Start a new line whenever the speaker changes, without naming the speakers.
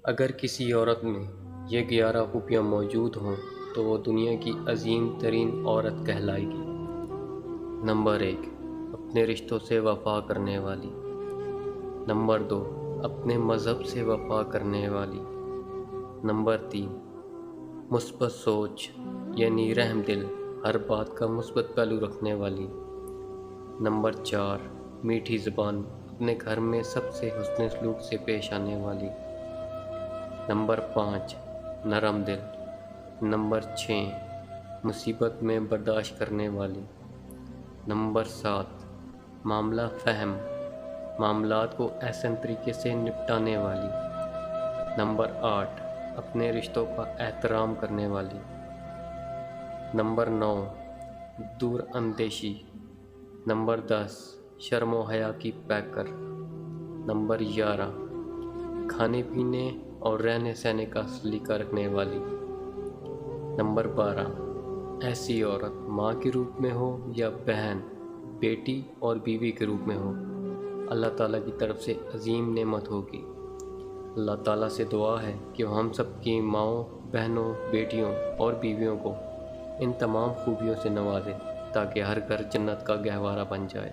اگر کسی عورت میں یہ 11 خوبیاں موجود ہوں تو وہ دنیا کی عظیم ترین عورت کہلائے گی۔ نمبر 1، اپنے رشتوں سے وفا کرنے والی۔ نمبر 2، اپنے مذہب سے وفا کرنے والی۔ نمبر 3، مثبت سوچ یعنی رحم دل، ہر بات کا مثبت پہلو رکھنے والی۔ نمبر 4، میٹھی زبان، اپنے گھر میں سب سے حسن سلوک سے پیش آنے والی۔ نمبر 5، نرم دل۔ نمبر 6، مصیبت میں برداشت کرنے والی۔ نمبر 7، معاملہ فہم، معاملات کو احسن طریقے سے نپٹانے والی۔ نمبر 8، اپنے رشتوں کا احترام کرنے والی۔ نمبر 9، دور اندیشی۔ نمبر 10، شرم و حیا کی پیکر۔ نمبر 11، کھانے پینے اور رہنے سہنے کا سلیقہ رکھنے والی۔ نمبر 12، ایسی عورت ماں کے روپ میں ہو یا بہن، بیٹی اور بیوی کے روپ میں ہو، اللہ تعالیٰ کی طرف سے عظیم نعمت ہوگی۔ اللہ تعالیٰ سے دعا ہے کہ وہ ہم سب کی ماؤں، بہنوں، بیٹیوں اور بیویوں کو ان تمام خوبیوں سے نوازے تاکہ ہر گھر جنت کا گہوارہ بن جائے۔